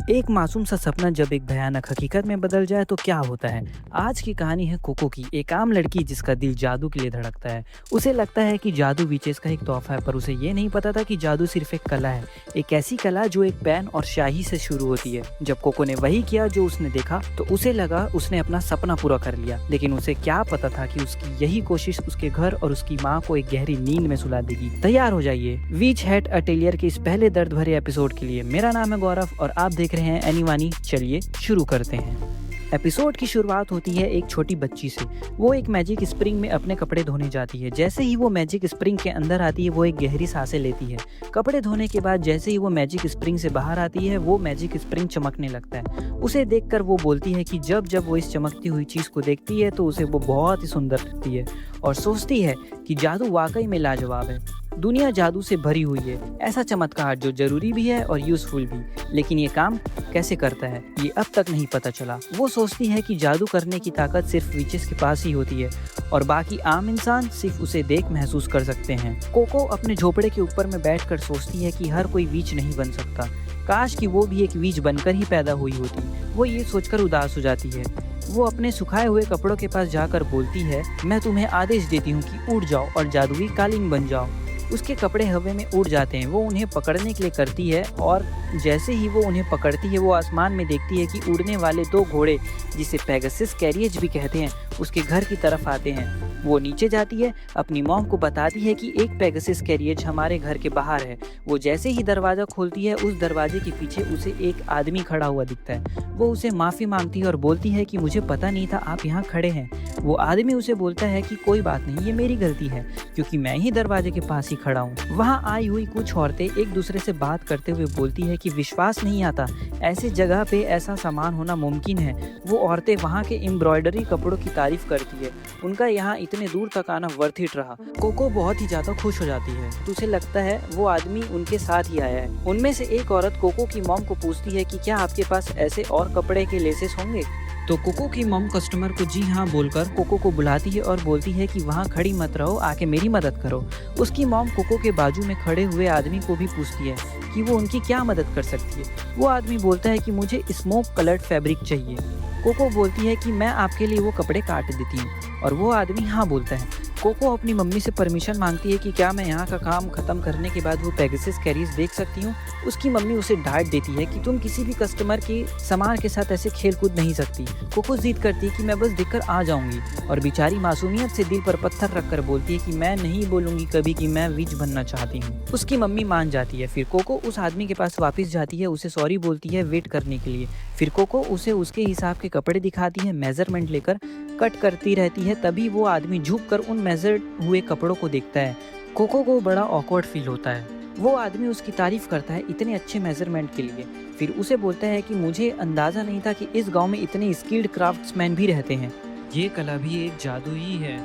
एक मासूम सा सपना जब एक भयानक हकीकत में बदल जाए तो क्या होता है। आज की कहानी है कोको की, एक आम लड़की जिसका दिल जादू के लिए धड़कता है। उसे लगता है कि जादू विशेष का एक तोहफा है, पर उसे ये नहीं पता था कि जादू सिर्फ एक कला है। एक ऐसी कला जो एक पेन और स्याही से शुरू होती है। जब कोको ने वही किया जो उसने देखा तो उसे लगा उसने अपना सपना पूरा कर लिया, लेकिन उसे क्या पता था कि उसकी यही कोशिश उसके घर और उसकी माँ को एक गहरी नींद में सुला देगी। तैयार हो जाइए विच हैट अटेलियर के इस पहले दर्द भरे एपिसोड के लिए। मेरा नाम है गौरव और आप देख रहे हैं एनीवानी। चलिए शुरू करते हैं। एपिसोड की शुरुआत होती है एक छोटी बच्ची से। वो एक मैजिक स्प्रिंग में अपने कपड़े धोने जाती है। जैसे ही वो मैजिक स्प्रिंग के अंदर आती है वो एक गहरी सांसें लेती है। कपड़े धोने के बाद जैसे ही वो मैजिक स्प्रिंग से बाहर आती है वो मैजिक स्प्रिंग चमकने लगता है। उसे देखकर वो बोलती है कि जब जब वो इस चमकती हुई चीज़ को देखती है तो उसे वो बहुत ही सुंदर लगती है और सोचती है कि जादू वाकई में लाजवाब है। दुनिया जादू से भरी हुई है, ऐसा चमत्कार जो जरूरी भी है और यूजफुल भी। लेकिन ये काम कैसे करता है ये अब तक नहीं पता चला। वो सोचती है कि जादू करने की ताकत सिर्फ विचेस के पास ही होती है और बाकी आम इंसान सिर्फ उसे देख महसूस कर सकते हैं। कोको अपने झोपड़े के ऊपर में बैठकर सोचती है कि हर कोई वीच नहीं बन सकता। काश कि वो भी एक वीच बनकर ही पैदा हुई होती। वो ये सोचकर उदास हो जाती है। वो अपने सुखाए हुए कपड़ों के पास जाकर बोलती है, मैं तुम्हें आदेश देती हूँ कि उड़ जाओ और जादुई कालीन बन जाओ। उसके कपड़े हवा में उड़ जाते हैं। वो उन्हें पकड़ने के लिए करती है और जैसे ही वो उन्हें पकड़ती है वो आसमान में देखती है कि उड़ने वाले दो घोड़े, जिसे पेगासस कैरियज भी कहते हैं, उसके घर की तरफ आते हैं। वो नीचे जाती है, अपनी मॉम को बताती है कि एक पेगासस कैरियज हमारे घर के बाहर है। वो जैसे ही दरवाज़ा खोलती है उस दरवाजे के पीछे उसे एक आदमी खड़ा हुआ दिखता है। वो उसे माफ़ी मांगती है और बोलती है कि मुझे पता नहीं था आप यहाँ खड़े हैं। वो आदमी उसे बोलता है कि कोई बात नहीं, ये मेरी गलती है क्योंकि मैं ही दरवाजे के पास ही खड़ा हूँ। वहाँ आई हुई कुछ औरतें एक दूसरे से बात करते हुए बोलती है कि विश्वास नहीं आता ऐसी जगह पे ऐसा सामान होना मुमकिन है। वो औरतें वहाँ के एम्ब्रॉयडरी कपड़ों की तारीफ करती है। उनका यहाँ इतने दूर तक आना वर्थ इट रहा। कोको बहुत ही ज्यादा खुश हो जाती है तो उसे लगता है वो आदमी उनके साथ ही आया है। उनमें से एक औरत कोको की मॉम को पूछती है कि क्या आपके पास ऐसे और कपड़े के लेसेस होंगे। तो कोको की मॉम कस्टमर को जी हाँ बोलकर कोको को बुलाती है और बोलती है कि वहाँ खड़ी मत रहो, आके मेरी मदद करो। उसकी मॉम कोको के बाजू में खड़े हुए आदमी को भी पूछती है कि वो उनकी क्या मदद कर सकती है। वो आदमी बोलता है कि मुझे स्मोक कलर्ड फैब्रिक चाहिए। कोको बोलती है कि मैं आपके लिए वो कपड़े काट देती हूँ और वो आदमी हाँ बोलता है। कोको अपनी मम्मी से परमिशन मांगती है कि क्या मैं यहाँ का काम खत्म करने के बाद वो पेगासस कैरियज देख सकती हूँ। उसकी मम्मी उसे डांट देती है कि तुम किसी भी कस्टमर के सामान के साथ ऐसे खेल कूद नहीं सकती। कोको जिद करती है कि मैं बस देखकर आ जाऊंगी और बेचारी मासूमियत से दिल पर पत्थर रखकर बोलती है कि मैं नहीं बोलूंगी कभी कि मैं विच बनना चाहती हूँ। उसकी मम्मी मान जाती है। फिर कोको उस आदमी के पास वापस जाती है, उसे सॉरी बोलती है वेट करने के लिए। फिर कोको उसे उसके हिसाब के कपड़े दिखाती है, मेजरमेंट लेकर कट करती रहती है। तभी वो आदमी झुककर उन मेजर हुए कपड़ों को देखता है। कोको को बड़ा ऑकवर्ड फील होता है। वो आदमी उसकी तारीफ करता है इतने अच्छे मेजरमेंट के लिए। फिर उसे बोलता है कि मुझे अंदाजा नहीं था कि इस गांव में इतने स्किल्ड क्राफ्ट्समैन भी रहते हैं। ये कला भी एक जादू ही है।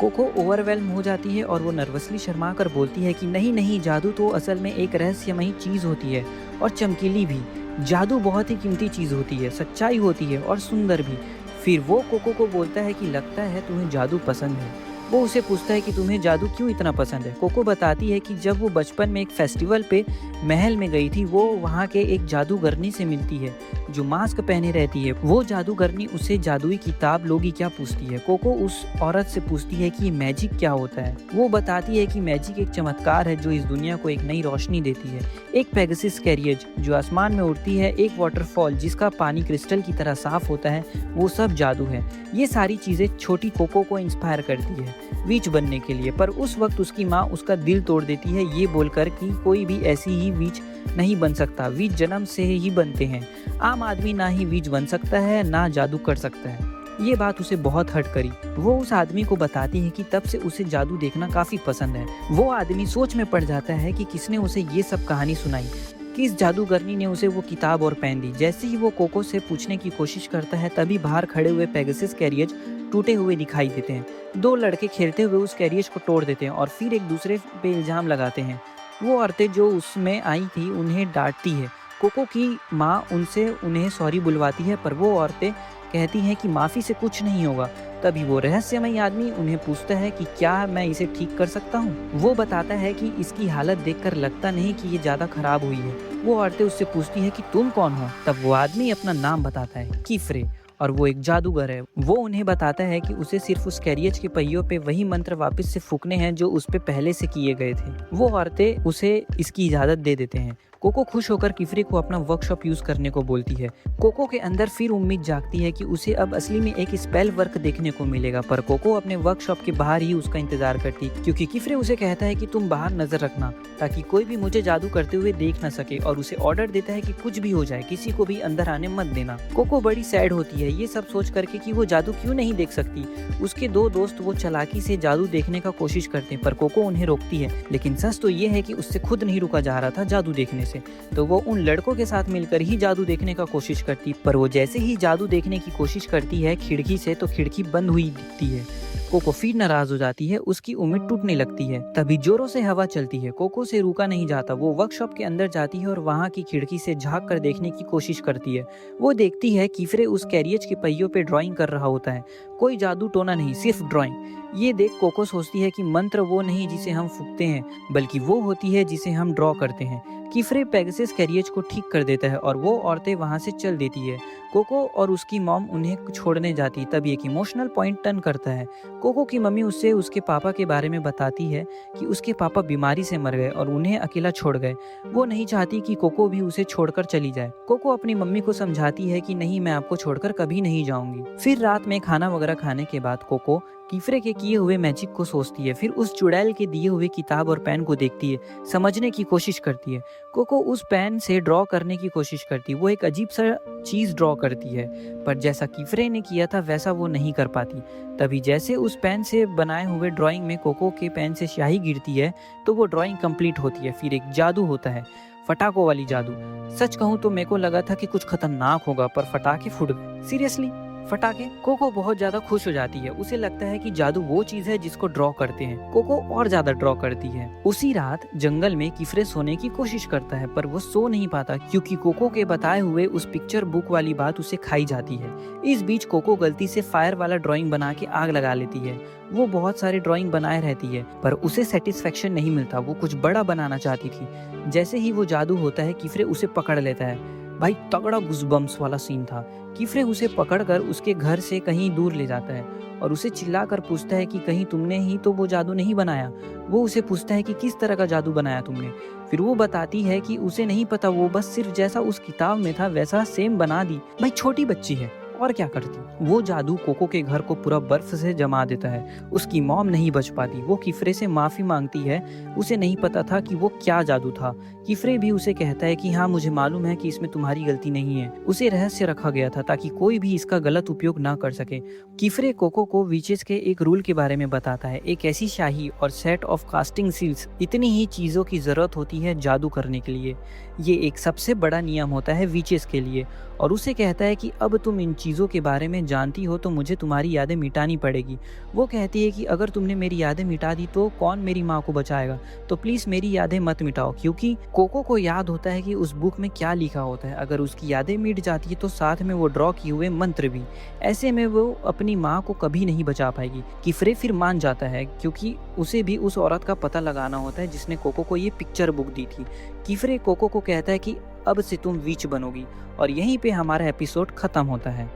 कोको ओवरवेल्म हो जाती है और वो नर्वसली शर्मा कर बोलती है कि नहीं नहीं, जादू तो असल में एक रहस्यमयी चीज़ होती है और चमकीली भी। जादू बहुत ही कीमती चीज़ होती है, सच्चाई होती है और सुंदर भी। फिर वो कोको को बोलता है कि लगता है तुम्हें जादू पसंद है। वो उसे पूछता है कि तुम्हें जादू क्यों इतना पसंद है। कोको बताती है कि जब वो बचपन में एक फेस्टिवल पे महल में गई थी, वो वहाँ के एक जादूगरनी से मिलती है जो मास्क पहने रहती है। वो जादूगरनी उसे जादुई किताब लोगी क्या पूछती है। कोको उस औरत से पूछती है कि मैजिक क्या होता है। वो बताती है कि मैजिक एक चमत्कार है जो इस दुनिया को एक नई रोशनी देती है। एक पेगासस कैरियज जो आसमान में उड़ती है, एक वाटरफॉल जिसका पानी क्रिस्टल की तरह साफ होता है, वो सब जादू है। ये सारी चीज़ें छोटी कोको को इंस्पायर करती है विच बनने के लिए। पर उस वक्त उसकी माँ उसका दिल तोड़ देती है ये बोलकर कि कोई भी ऐसी ही विच नहीं बन सकता, विच जन्म से ही बनते हैं। आम आदमी ना ही विच बन सकता है ना जादू कर सकता है। ये बात उसे बहुत हर्ट करी। वो उस आदमी को बताती है कि तब से उसे जादू देखना काफ़ी पसंद है। वो आदमी सोच में पड़ जाता है कि किसने उसे ये सब कहानी सुनाई, किस जादूगरनी ने उसे वो किताब और पेन दी। जैसे ही वो कोको से पूछने की कोशिश करता है तभी बाहर खड़े हुए पेगासस कैरियज टूटे हुए दिखाई देते हैं। दो लड़के खेलते हुए उस कैरियज को तोड़ देते हैं और फिर एक दूसरे पे इल्ज़ाम लगाते हैं। वो औरतें जो उसमें आई थी उन्हें डांटती है। कोको की माँ उनसे उन्हें सॉरी बुलवाती है पर वो औरतें कहती हैं कि माफ़ी से कुछ नहीं होगा। तभी वो रहस्यमयी आदमी उन्हें पूछता है कि क्या मैं इसे ठीक कर सकता हूँ। वो बताता है कि इसकी हालत देखकर लगता नहीं कि ये ज्यादा खराब हुई है। वो औरतें उससे पूछती है कि तुम कौन हो। तब वो आदमी अपना नाम बताता है, कीफ्रे, और वो एक जादूगर है। वो उन्हें बताता है कि उसे सिर्फ उस कैरियज के पहियों पे वही मंत्र वापस से फूकने हैं जो उस पे पहले से किए गए थे। वो औरतें उसे इसकी इजाजत दे देते हैं। कोको खुश होकर कीफ्रे को अपना वर्कशॉप यूज करने को बोलती है। कोको के अंदर फिर उम्मीद जागती है कि उसे अब असली में एक स्पेल वर्क देखने को मिलेगा, पर कोको अपने वर्कशॉप के बाहर ही उसका इंतजार करती, क्योंकि कीफ्रे उसे कहता है कि तुम बाहर नजर रखना ताकि कोई भी मुझे जादू करते हुए देख न सके, और उसे ऑर्डर देता है कि कुछ भी हो जाए किसी को भी अंदर आने मत देना। कोको बड़ी सैड होती है ये सब सोच करके कि वो जादू क्यों नहीं देख सकती। उसके दो दोस्त वो चालाकी से जादू देखने का कोशिश करते हैं, पर कोको उन्हें रोकती है। लेकिन सच तो ये है कि उससे खुद नहीं रुका जा रहा था जादू देखने से, तो वो उन लड़कों के साथ मिलकर ही जादू देखने का कोशिश करती। पर वो जैसे ही जादू देखने की कोशिश करती है खिड़की से, तो खिड़की बंद हुई दिखती है। कोको फिर नाराज हो जाती है, उसकी उम्मीद टूटने लगती है। तभी जोरों से हवा चलती है, कोको से रुका नहीं जाता। वो वर्कशॉप के अंदर जाती है और वहाँ की खिड़की से झांक कर देखने की कोशिश करती है। वो देखती है कीफ्रे उस कैरियज के पहियों पे ड्राइंग कर रहा होता है, कोई जादू टोना नहीं, सिर्फ ड्राइंग। ये देख कोको सोचती है कि मंत्र वो नहीं जिसे हम फूकते हैं, बल्कि वो होती है जिसे हम ड्रॉ करते हैं। कीफ्रे पेगासस कैरियज को ठीक कर देता है और वो औरतें वहां से चल देती है। कोको और उसकी मॉम उन्हें छोड़ने जाती, तब एक इमोशनल पॉइंट टर्न करता है। कोको की मम्मी उससे उसके पापा के बारे में बताती है कि उसके पापा बीमारी से मर गए और उन्हें अकेला छोड़ गए। वो नहीं चाहती कि कोको भी उसे छोड़कर चली जाए। कोको अपनी मम्मी को समझाती है कि नहीं, मैं आपको छोड़कर कभी नहीं जाऊंगी। फिर रात में खाना वगैरह खाने के बाद कोको कीफ्रे के किए हुए मैजिक को सोचती है, फिर उस चुड़ैल के दिए हुए किताब और पेन को देखती है, समझने की कोशिश करती है। कोको उस पेन से ड्रॉ करने की कोशिश करती है। वो एक अजीब सा चीज ड्रॉ करती है, पर जैसा कीफ्रे ने किया था वैसा वो नहीं कर पाती। तभी जैसे उस पेन से बनाए हुए ड्राइंग में कोको के पेन से स्याही गिरती है, तो वो ड्राइंग कंप्लीट होती है। फिर एक जादू होता है, फटाकों वाली जादू। सच कहूँ तो मेरे को लगा था कि कुछ खतरनाक होगा, पर फटाके फूट गए। सीरियसली फटाके। कोको बहुत ज्यादा खुश हो जाती है, उसे लगता है कि जादू वो चीज है जिसको ड्रॉ करते हैं। कोको और ज्यादा ड्रॉ करती है। उसी रात जंगल में कीफ्रे सोने की कोशिश करता है, पर वो सो नहीं पाता क्योंकि कोको के बताए हुए उस पिक्चर बुक वाली बात उसे खाई जाती है। इस बीच कोको गलती से फायर वाला ड्राइंग बना के आग लगा लेती है। वो बहुत सारे ड्राइंग बनाए रहती है, पर उसे सेटिस्फेक्शन नहीं मिलता। वो कुछ बड़ा बनाना चाहती थी। जैसे ही वो जादू होता है कीफ्रे उसे पकड़ लेता है। भाई तगड़ा गुज़बम्स वाला सीन था। कीफ्रे उसे पकड़कर उसके घर से कहीं दूर ले जाता है और उसे चिल्लाकर पूछता है कि कहीं तुमने ही तो वो जादू नहीं बनाया। वो उसे पूछता है कि किस तरह का जादू बनाया तुमने। फिर वो बताती है कि उसे नहीं पता, वो बस सिर्फ जैसा उस किताब में था वैसा सेम बना दी। भाई छोटी बच्ची है और क्या करती। वो जादू कोको के घर को पूरा बर्फ से जमा देता है। उसकी मॉम नहीं बच पाती। वो कीफ्रे से माफी मांगती है। उसे नहीं पता था कि वो क्या जादू था। कीफ्रे भी उसे कहता है कि हाँ, मुझे मालूम है कि इसमें तुम्हारी गलती नहीं है। उसे रहस्य रखा गया था ताकि कोई भी इसका गलत उपयोग ना कर सके। कीफ्रे कोको को विचेस के एक रूल के बारे में बताता है। एक ऐसी शाही और सेट ऑफ कास्टिंग सील्स, इतनी ही चीजों की जरूरत होती है जादू करने के लिए। ये एक सबसे बड़ा नियम होता है विचेस के लिए, और उसे कहता है कि अब तुम इन चीज़ों के बारे में जानती हो तो मुझे तुम्हारी यादें मिटानी पड़ेगी। वो कहती है कि अगर तुमने मेरी यादें मिटा दी तो कौन मेरी माँ को बचाएगा, तो प्लीज़ मेरी यादें मत मिटाओ। क्योंकि कोको को याद होता है कि उस बुक में क्या लिखा होता है। अगर उसकी यादें मिट जाती है तो साथ में वो ड्रॉ किए हुए मंत्र भी। ऐसे में वो अपनी माँ को कभी नहीं बचा पाएगी। कीफ्रे फिर मान जाता है क्योंकि उसे भी उस औरत का पता लगाना होता है जिसने कोको को ये पिक्चर बुक दी थी। कीफ्रे कोको को कहता है कि अब से तुम विच बनोगी, और यहीं पे हमारा एपिसोड खत्म होता है।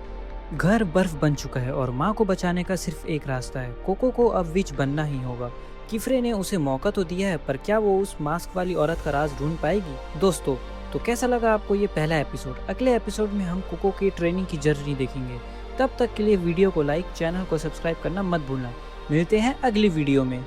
घर बर्फ बन चुका है और माँ को बचाने का सिर्फ एक रास्ता है, कोको को अब विच बनना ही होगा। कीफ्रे ने उसे मौका तो दिया है, पर क्या वो उस मास्क वाली औरत का राज ढूंढ पाएगी। दोस्तों, तो कैसा लगा आपको ये पहला एपिसोड। अगले एपिसोड में हम कोको की ट्रेनिंग की जर्नी देखेंगे। तब तक के लिए वीडियो को लाइक, चैनल को सब्सक्राइब करना मत भूलना। मिलते हैं अगली वीडियो में।